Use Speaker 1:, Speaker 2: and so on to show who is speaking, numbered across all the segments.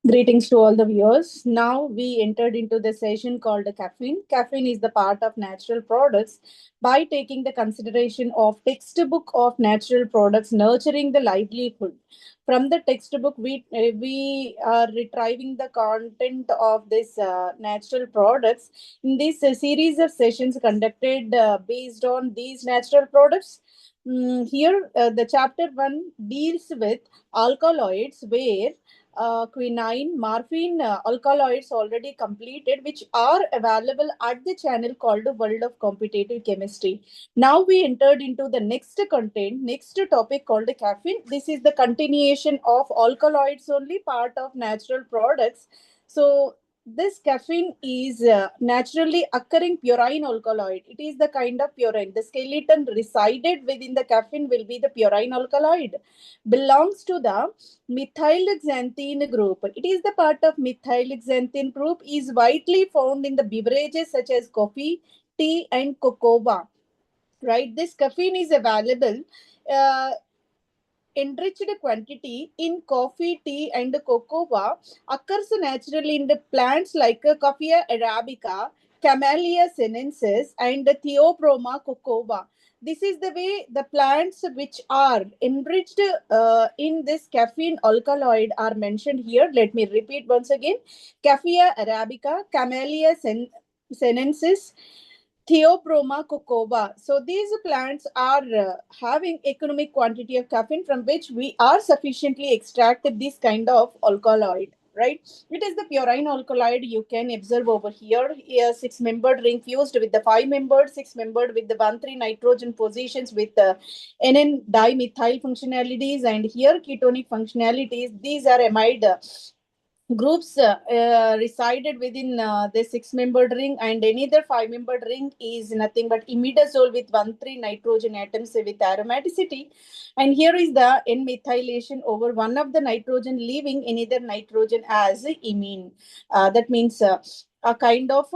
Speaker 1: Greetings to all the viewers. Now we entered into the session called caffeine. Caffeine is the part of natural products by taking the consideration of textbook of natural products nurturing the livelihood. From the textbook, we are retrieving the content of this natural products in this series of sessions conducted based on these natural products. Here, the chapter one deals with alkaloids, where quinine, morphine alkaloids already completed, which are available at the channel called World of Competitive Chemistry. Now we entered into the next content, next topic called caffeine. This is the continuation of alkaloids, only part of natural products. So this caffeine is naturally occurring purine alkaloid. It is the kind of purine. The skeleton resided within the caffeine will be the purine alkaloid. Belongs to the methylxanthine group. It is the part of methylxanthine group is widely found in the beverages such as coffee, tea, and cocoa. Right, this caffeine is available uh, enriched quantity in coffee, tea, and cocoa. Occurs naturally in the plants like Coffea arabica, Camellia sinensis, and Theobroma cocoa. This is the way the plants which are enriched in this caffeine alkaloid are mentioned here. Let me repeat once again. Coffea arabica, Camellia sinensis, Theobroma cocoa. So these plants are having economic quantity of caffeine from which we are sufficiently extracted this kind of alkaloid. Right, it is the purine alkaloid you can observe over here. Here, six-membered ring fused with the five-membered, six-membered with the 1,3 nitrogen positions with the NN dimethyl functionalities, and here ketonic functionalities. These are amide groups resided within the six-membered ring, and any other five-membered ring is nothing but imidazole with 1,3 nitrogen atoms with aromaticity. And here is the N-methylation over one of the nitrogen, leaving another nitrogen as imine. That means a kind of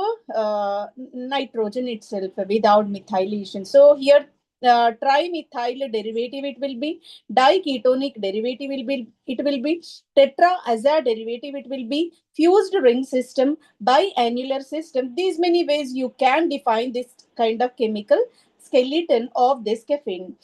Speaker 1: nitrogen itself without methylation. So here trimethyl derivative it will be, diketonic derivative it will be, tetraazide derivative it will be, fused ring system, biannular system. These many ways you can define this kind of chemical skeleton of this caffeine.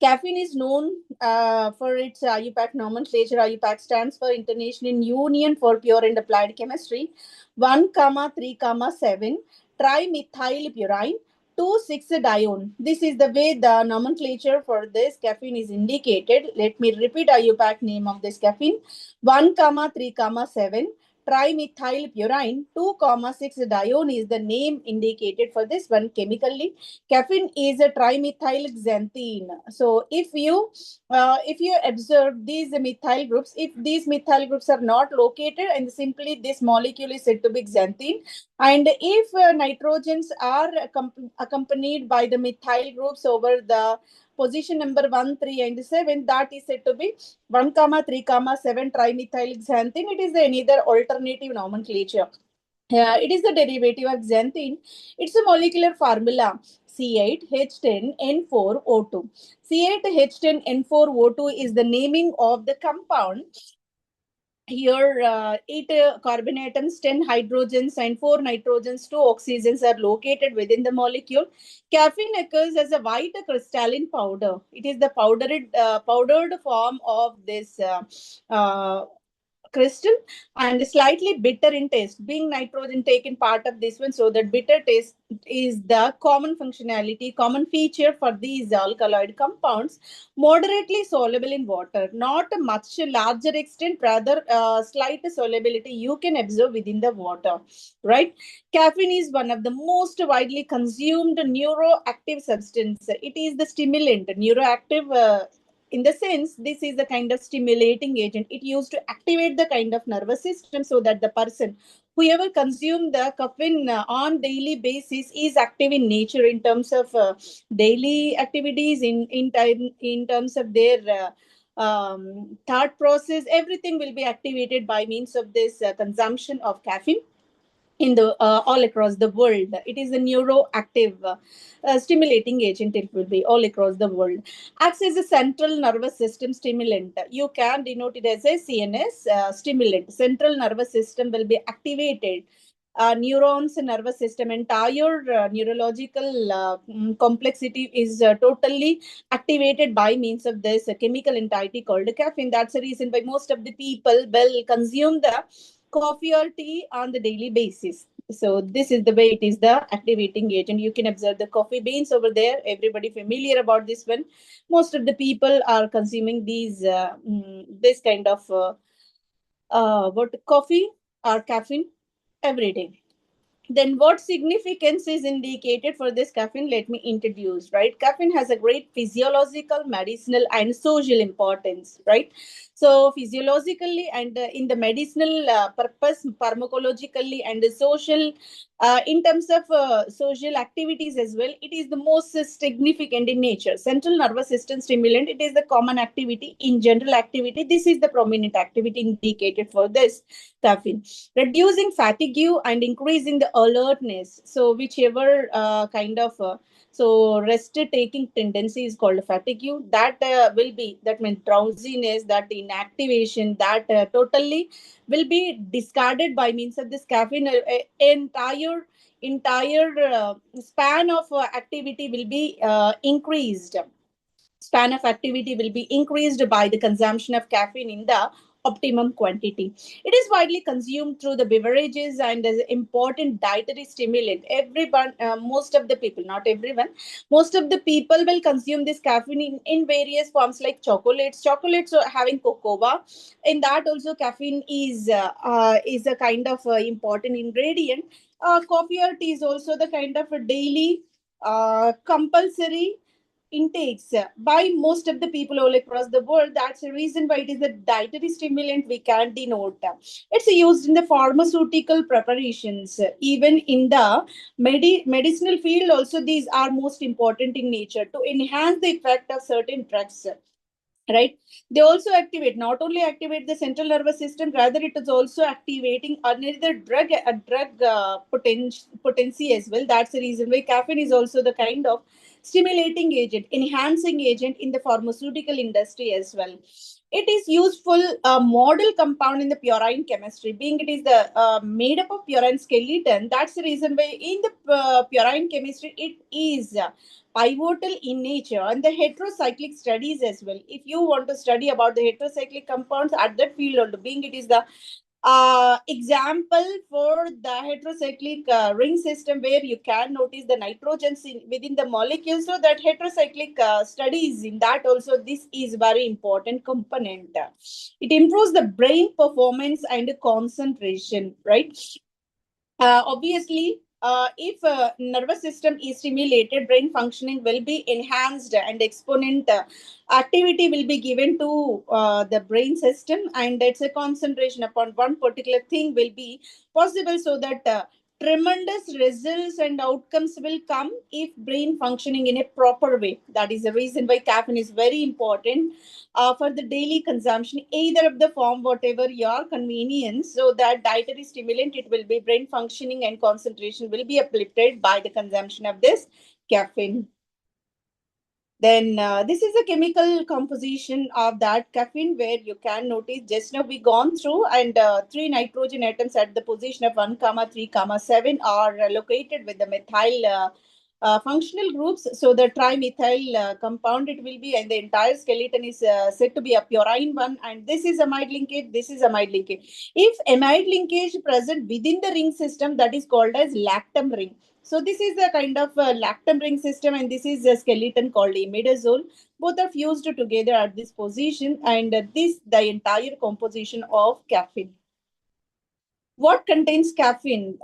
Speaker 1: Caffeine is known for its IUPAC nomenclature. IUPAC stands for International Union for Pure and Applied Chemistry. 1, comma 3, comma 7 trimethylpurine, 2,6-dione. This is the way the nomenclature for this caffeine is indicated. Let me repeat IUPAC name of this caffeine. 1, comma 3, comma 7 trimethylpurine, 2, comma 6-dione is the name indicated for this one chemically. Caffeine is a trimethylxanthine. So if you observe these methyl groups, if these methyl groups are not located, and simply this molecule is said to be xanthine, and if nitrogens are accompanied by the methyl groups over the position number 1, 3, and 7, that is said to be 1, comma 3, comma 7 trimethylxanthine. It is another alternative nomenclature. Yeah, it is the derivative of xanthine. It's a molecular formula C8H10N4O2. C8H10N4O2 is the naming of the compound. Here, 8 carbon atoms, 10 hydrogens, and 4 nitrogens, 2 oxygens are located within the molecule. Caffeine occurs as a white crystalline powder. It is the powdered form of this crystal, and slightly bitter in taste, being nitrogen taken part of this one, so that bitter taste is the common functionality, common feature for these alkaloid compounds. Moderately soluble in water, not a much larger extent, rather slight solubility you can observe within the water. Right, caffeine is one of the most widely consumed neuroactive substance. It is the stimulant, neuroactive, in the sense this is a kind of stimulating agent. It used to activate the kind of nervous system, so that the person whoever consume the caffeine on daily basis is active in nature in terms of daily activities, in terms of their thought process. Everything will be activated by means of this consumption of caffeine. in the all across the world. It is a neuroactive stimulating agent. It will be all across the world. Acts as a central nervous system stimulant. You can denote it as a CNS stimulant. Central nervous system will be activated. Neurons, nervous system, entire neurological complexity is totally activated by means of this chemical entity called caffeine. That's the reason why most of the people will consume the coffee or tea on the daily basis. So this is the way it is the activating agent. You can observe the coffee beans over there. Everybody familiar about this one. Most of the people are consuming these this kind of what coffee or caffeine every day. Then what significance is indicated for this caffeine? Let me introduce, right? Caffeine has a great physiological, medicinal, and social importance, right? So physiologically and in the medicinal purpose, pharmacologically and the social, in terms of social activities as well, it is the most significant in nature. Central nervous system stimulant, it is the common activity in general activity. This is the prominent activity indicated for this caffeine. Reducing fatigue and increasing the alertness. So whichever kind of so rest taking tendency is called fatigue. That will be, that means drowsiness, that inactivation, that totally will be discarded by means of this caffeine. Entire span of activity will be increased. Span of activity will be increased by the consumption of caffeine in the optimum quantity. It is widely consumed through the beverages and is an important dietary stimulant. Everyone, most of the people, not everyone, most of the people will consume this caffeine in various forms like chocolates. Chocolates are having cocoa. In that also caffeine is a kind of important ingredient. Coffee or tea is also the kind of a daily compulsory intakes by most of the people all across the world. That's the reason why it is a dietary stimulant we can denote. It's used in the pharmaceutical preparations, even in the medicinal field. Also, these are most important in nature to enhance the effect of certain drugs, right? They also activate, not only activate the central nervous system, rather it is also activating another drug, a drug potency as well. That's the reason why caffeine is also the kind of stimulating agent, enhancing agent in the pharmaceutical industry as well. It is useful model compound in the purine chemistry, being it is the made up of purine skeleton. That's the reason why in the purine chemistry it is pivotal in nature, and the heterocyclic studies as well. If you want to study about the heterocyclic compounds at that field, also being it is the example for the heterocyclic ring system, where you can notice the nitrogens within the molecule. So that heterocyclic studies in that also, this is very important component. It improves the brain performance and concentration, right? Obviously, if nervous system is stimulated, brain functioning will be enhanced and exponent activity will be given to the brain system, and it's a concentration upon one particular thing will be possible, so that tremendous results and outcomes will come if brain functioning in a proper way. That is the reason why caffeine is very important for the daily consumption, either of the form, whatever your convenience. So that dietary stimulant, it will be brain functioning and concentration will be uplifted by the consumption of this caffeine. Then this is a chemical composition of that caffeine, where you can notice just now we gone through, and three nitrogen atoms at the position of 1 comma 3 comma 7 are located with the methyl functional groups. So the trimethyl compound it will be, and the entire skeleton is said to be a purine one, and this is amide linkage, this is amide linkage. If amide linkage present within the ring system, that is called as lactam ring. So this is a kind of lactam ring system, and this is a skeleton called imidazole. Both are fused together at this position, and this the entire composition of caffeine. What contains caffeine?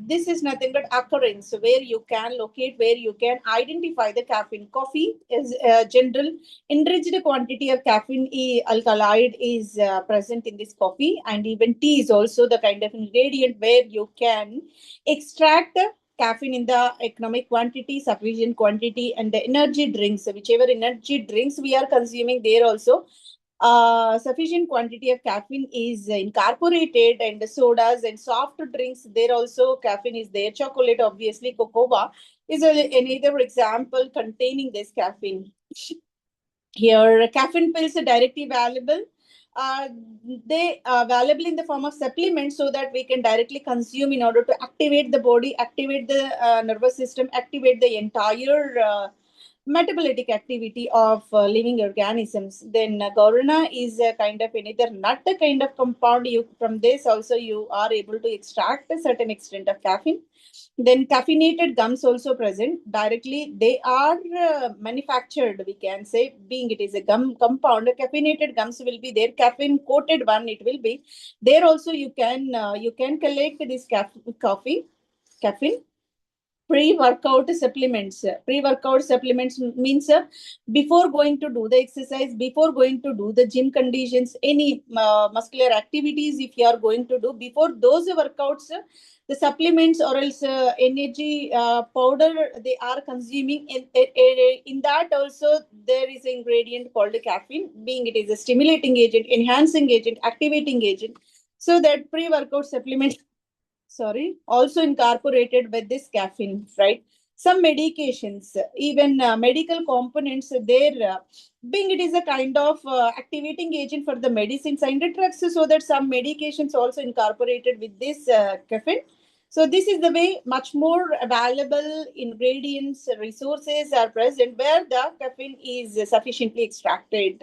Speaker 1: This is nothing but occurrence, where you can locate, where you can identify the caffeine. Coffee is general enriched quantity of caffeine alkaloid is present in this coffee, and even tea is also the kind of ingredient where you can extract caffeine in the economic quantity, sufficient quantity, and the energy drinks, whichever energy drinks we are consuming, there also sufficient quantity of caffeine is incorporated, and the sodas and soft drinks, there also caffeine is there. Chocolate, obviously, cocoa is another example containing this caffeine. Here, caffeine pills are directly available. Uh, they are available in the form of supplements so that we can directly consume in order to activate the body, activate the nervous system, activate the entire metabolic activity of living organisms. Then guarana is a kind of another nut kind of compound. You from this also you are able to extract a certain extent of caffeine. Then caffeinated gums also present directly. They are manufactured, we can say, being it is a gum compound. Caffeinated gums will be there. Caffeine coated one it will be there. Also you can collect this caffeine pre-workout supplements. Pre-workout supplements means before going to do the exercise, before going to do the gym conditions, any muscular activities, if you are going to do before those workouts, the supplements or else energy powder they are consuming. In that also there is an ingredient called caffeine, being it is a stimulating agent, enhancing agent, activating agent. So that pre-workout supplement, sorry, also incorporated with this caffeine, right? Some medications, even medical components there, being it is a kind of activating agent for the medicines and the drugs, so that some medications also incorporated with this caffeine. So this is the way much more available ingredients, resources are present where the caffeine is sufficiently extracted.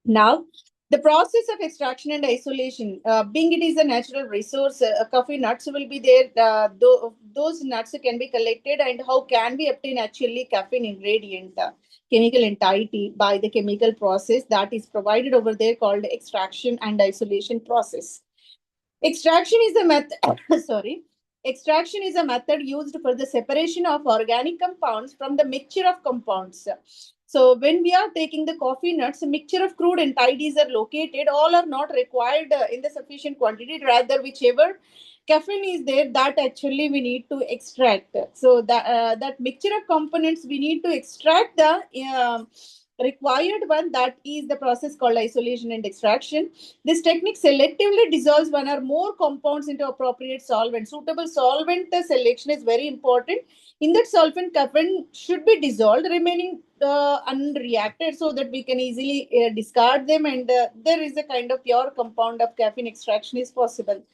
Speaker 1: Now, the process of extraction and isolation, being it is a natural resource, coffee nuts will be there. Those nuts can be collected, and how can we obtain actually caffeine ingredient, chemical entity by the chemical process that is provided over there called extraction and isolation process. Extraction is a method. Sorry. Extraction is a method used for the separation of organic compounds from the mixture of compounds. So when we are taking the coffee nuts, a mixture of crude entities are located. All are not required in the sufficient quantity. Rather, whichever caffeine is there, that actually we need to extract. So that mixture of components we need to extract the required one. That is the process called isolation and extraction. This technique selectively dissolves one or more compounds into appropriate solvent. Suitable solvent selection is very important. In that solvent, caffeine should be dissolved, remaining unreacted, so that we can easily discard them, and there is a kind of pure compound of caffeine extraction is possible.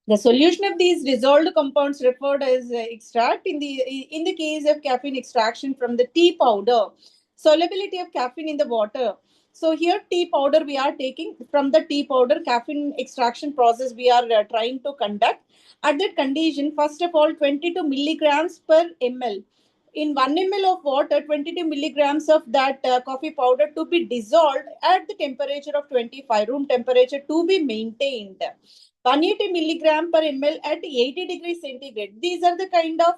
Speaker 1: The solution of these dissolved compounds referred as extract. In the case of caffeine extraction from the tea powder, solubility of caffeine in the water. So here tea powder we are taking from the tea powder caffeine extraction process we are trying to conduct. At that condition, first of all, 22 milligrams per ml. In 1 ml of water, 22 milligrams of that coffee powder to be dissolved at the temperature of 25 room temperature to be maintained. 180 milligram per ml at 80 degrees centigrade. These are the kind of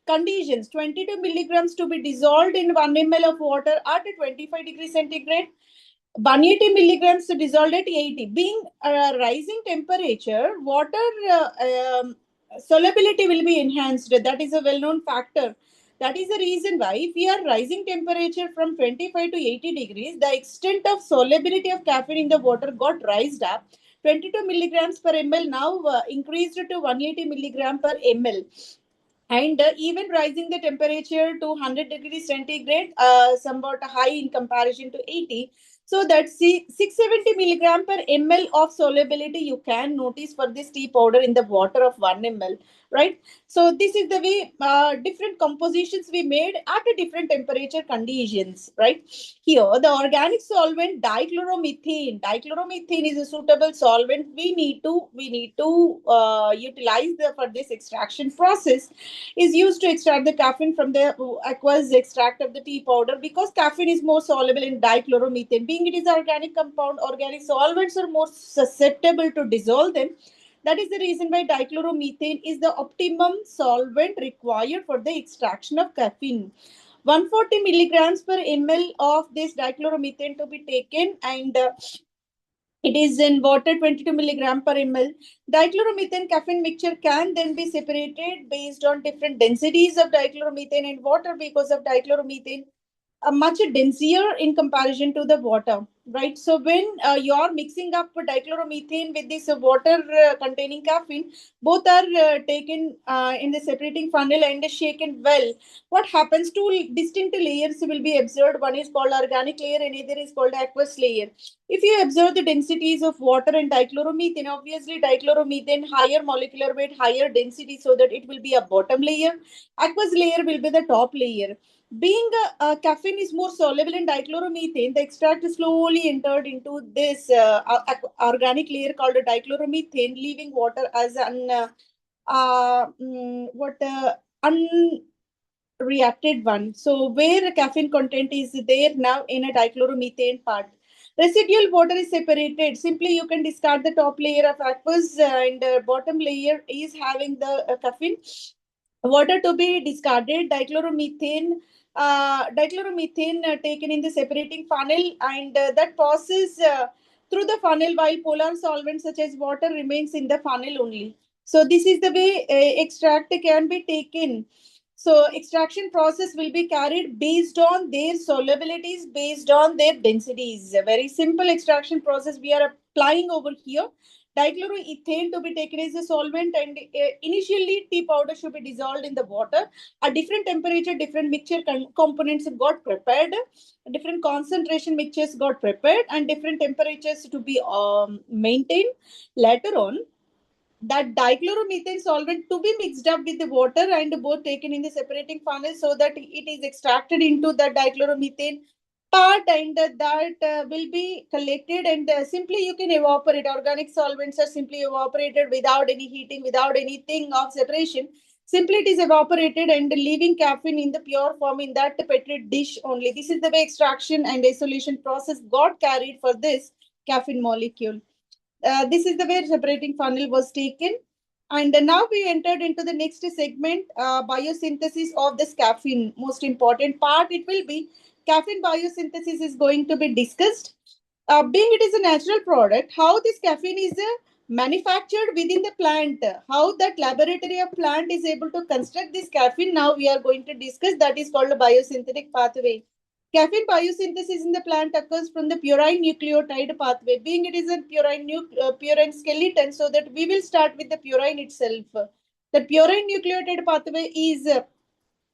Speaker 1: conditions. 22 milligrams to be dissolved in 1 ml of water at 25 degrees centigrade. 180 milligrams dissolved at 80. Being rising temperature, water solubility will be enhanced. That is a well-known factor. That is the reason why if we are rising temperature from 25 to 80 degrees, the extent of solubility of caffeine in the water got raised up. 22 milligrams per ml now increased to 180 milligram per ml, and even rising the temperature to 100 degrees centigrade, somewhat high in comparison to 80. So that's 670 milligram per ml of solubility you can notice for this tea powder in the water of 1 ml, right? So this is the way different compositions we made at a different temperature conditions, right? Here, the organic solvent dichloromethane. Dichloromethane is a suitable solvent. We need to utilize for this extraction process, is used to extract the caffeine from the aqueous extract of the tea powder, because caffeine is more soluble in dichloromethane. Being it is organic compound, organic solvents are more susceptible to dissolve them. That is the reason why dichloromethane is the optimum solvent required for the extraction of caffeine. 140 milligrams per ml of this dichloromethane to be taken, and it is in water 22 milligram per ml. Dichloromethane caffeine mixture can then be separated based on different densities of dichloromethane and water. Because of dichloromethane, much denser in comparison to the water, right? So when you're mixing up dichloromethane with this water containing caffeine, both are taken in the separating funnel and shaken well. What happens? Two distinct layers will be observed. One is called organic layer and other is called aqueous layer. If you observe the densities of water and dichloromethane, obviously dichloromethane higher molecular weight, higher density, so that it will be a bottom layer. Aqueous layer will be the top layer. Being caffeine is more soluble in dichloromethane, the extract slowly entered into this organic layer called dichloromethane, leaving water as an what unreacted one. So where caffeine content is there now in a dichloromethane part. Residual water is separated. Simply, you can discard the top layer of aqueous and bottom layer is having the caffeine. Water to be discarded, dichloromethane taken in the separating funnel, and that passes through the funnel while polar solvent such as water remains in the funnel only. So this is the way extract can be taken. So extraction process will be carried based on their solubilities, based on their densities. A very simple extraction process we are applying over here. Dichloroethane to be taken as a solvent, and initially tea powder should be dissolved in the water. At different temperature, different mixture components got prepared, different concentration mixtures got prepared, and different temperatures to be maintained. Later on, that dichloromethane solvent to be mixed up with the water and both taken in the separating funnel, so that it is extracted into the dichloromethane part, and that will be collected, and simply you can evaporate. Organic solvents are simply evaporated without any heating, without anything of separation. Simply it is evaporated and leaving caffeine in the pure form in that petri dish only. This is the way extraction and isolation process got carried for this caffeine molecule. This is the way separating funnel was taken. And now we entered into the next segment, biosynthesis of this caffeine. Most important part, it will be caffeine biosynthesis is going to be discussed. Being it is a natural product, how this caffeine is manufactured within the plant, how that laboratory of plant is able to construct this caffeine. Now we are going to discuss, that is called a biosynthetic pathway. Caffeine biosynthesis in the plant occurs from the purine nucleotide pathway. Being it is a purine skeleton, so that we will start with the purine itself. The purine nucleotide pathway is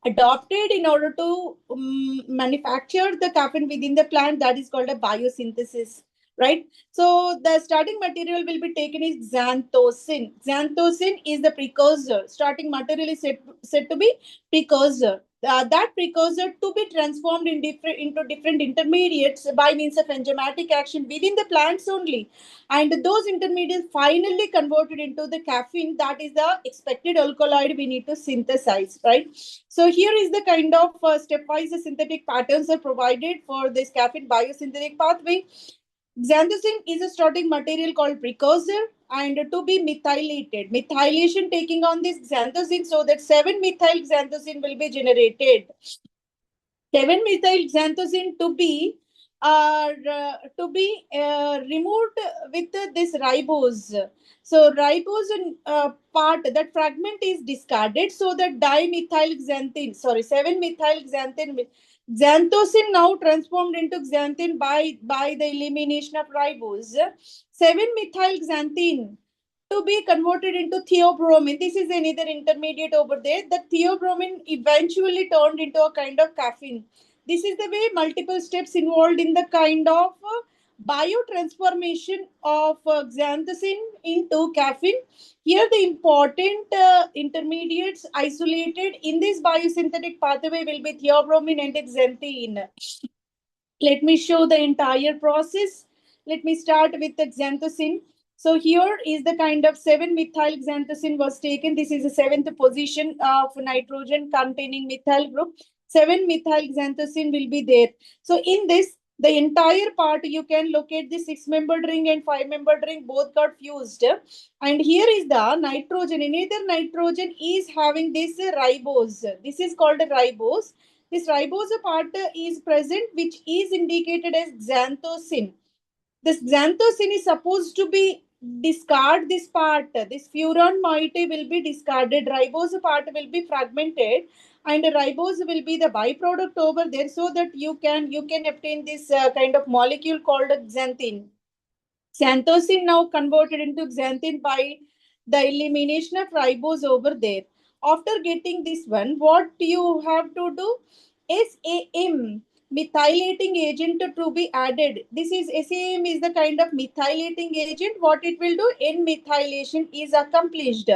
Speaker 1: adopted in order to manufacture the caffeine within the plant. That is called a biosynthesis, right? So the starting material will be taken is xanthocene. Xanthocene is the precursor. Starting material is said to be precursor. That precursor to be transformed into different intermediates by means of enzymatic action within the plants only, and those intermediates finally converted into the caffeine. That is the expected alkaloid we need to synthesize, right? So here is the kind of stepwise synthetic patterns are provided for this caffeine biosynthetic pathway. Xanthocene is a starting material called precursor, and to be methylated. Methylation taking on this xanthocene, so that 7-methyl xanthocene will be generated. 7-methyl xanthocene to be removed with this ribose. So ribose part, that fragment is discarded, so that dimethyl xanthine, sorry, 7-methyl xanthine, xanthocene now transformed into xanthine by the elimination of ribose. 7-methyl xanthine to be converted into theobromine. This is another intermediate over there. The theobromine eventually turned into a kind of caffeine. This is the way multiple steps involved in the kind of biotransformation of xanthocene into caffeine. Here, the important intermediates isolated in this biosynthetic pathway will be theobromine and xanthine. Let me show the entire process. Let me start with the xanthocene. So here is the kind of 7-methyl xanthocene was taken. This is the 7th position of nitrogen containing methyl group. 7-methyl xanthocene will be there. So in this, the entire part you can locate the 6-membered ring and 5-membered ring, both got fused. And here is the nitrogen. Another nitrogen is having this ribose. This is called a ribose. This ribose part is present, which is indicated as xanthocene. This xanthocene is supposed to be discard this part. This furan moiety will be discarded. Ribose part will be fragmented, and ribose will be the byproduct over there, so that you can obtain this kind of molecule called xanthine. Xanthosine now converted into xanthine by the elimination of ribose over there. After getting this one, what you have to do is SAM, methylating agent to be added. This is SAM is the kind of methylating agent. What it will do? N-methylation is accomplished.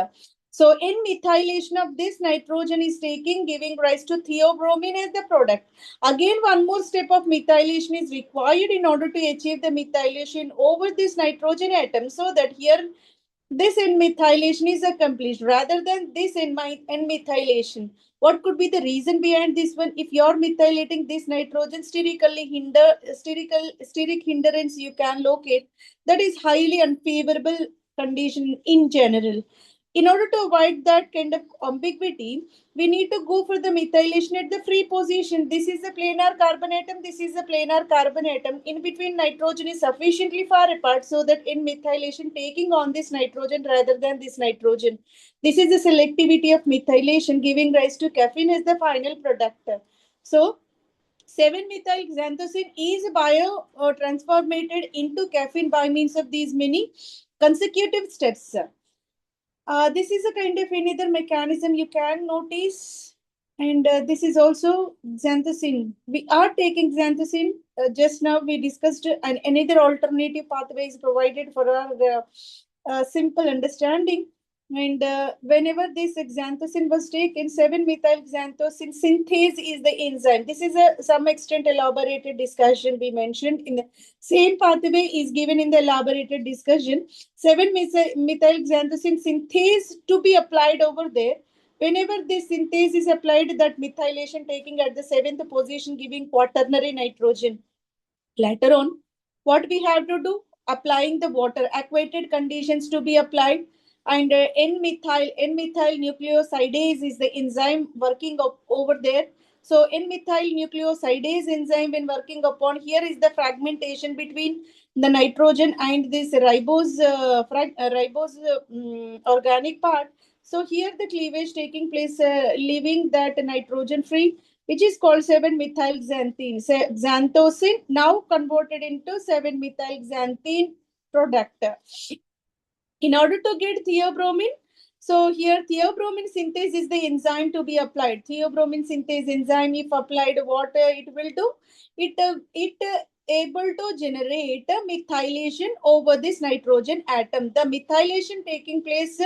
Speaker 1: So N-methylation of this nitrogen is taking, giving rise to theobromine as the product. Again, one more step of methylation is required in order to achieve the methylation over this nitrogen atom, so that here this N-methylation is accomplished rather than this N-methylation. What could be the reason behind this one? If you are methylating this nitrogen, steric hindrance you can locate, that is highly unfavorable condition in general. In order to avoid that kind of ambiguity, we need to go for the methylation at the free position. This is the planar carbon atom, this is the planar carbon atom. In between, nitrogen is sufficiently far apart so that in methylation taking on this nitrogen rather than this nitrogen. This is the selectivity of methylation giving rise to caffeine as the final product. So 7-methyl xanthosine is bio transformed into caffeine by means of these many consecutive steps. This is a kind of another mechanism you can notice. And this is also xanthosine. We are taking xanthosine. Just now we discussed another alternative pathway is provided for our simple understanding. And whenever this xanthosine was taken, 7-methyl xanthosine synthase is the enzyme. This is a some extent elaborated discussion we mentioned in the same pathway is given in the elaborated discussion. 7-methyl xanthosine synthase to be applied over there. Whenever this synthase is applied, that methylation taking at the 7th position, giving quaternary nitrogen. Later on, what we have to do? Applying the water, aquated conditions to be applied. And N-methyl nucleosidase is the enzyme working over there. So N-methyl nucleosidase enzyme when working upon, here is the fragmentation between the nitrogen and this ribose organic part. So here the cleavage taking place, leaving that nitrogen free, which is called 7-methyl xanthosine, now converted into 7-methyl xanthine product. In order to get theobromine, so here theobromine synthase is the enzyme to be applied. Theobromine synthase enzyme, if applied, what it will do? It able to generate methylation over this nitrogen atom. The methylation taking place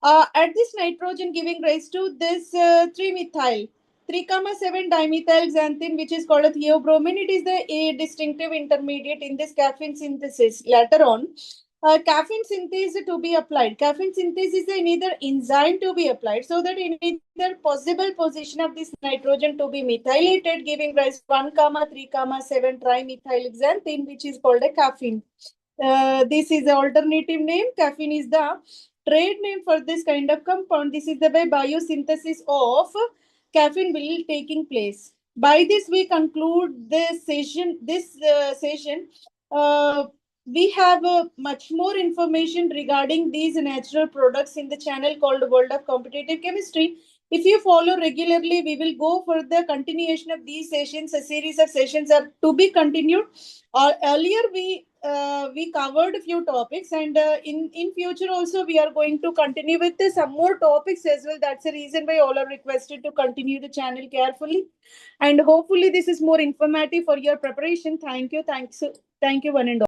Speaker 1: at this nitrogen, giving rise to this 3-methyl. 3,7 dimethyl xanthine, which is called a theobromine. It is the a distinctive intermediate in this caffeine synthesis. Later on, caffeine synthase to be applied. Caffeine synthase is another enzyme to be applied, so that in either possible position of this nitrogen to be methylated, giving rise to 1, 3,7 trimethyl xanthine, which is called a caffeine. This is the alternative name. Caffeine is the trade name for this kind of compound. This is the way biosynthesis of caffeine will taking place. By this, we conclude this session. We have much more information regarding these natural products in the channel called World of Competitive Chemistry. If you follow regularly, we will go for the continuation of these sessions. A series of sessions are to be continued. Earlier, we covered a few topics, and in future also we are going to continue with some more topics as well. That's the reason why all are requested to continue the channel carefully, and hopefully this is more informative for your preparation. Thank you, one and all.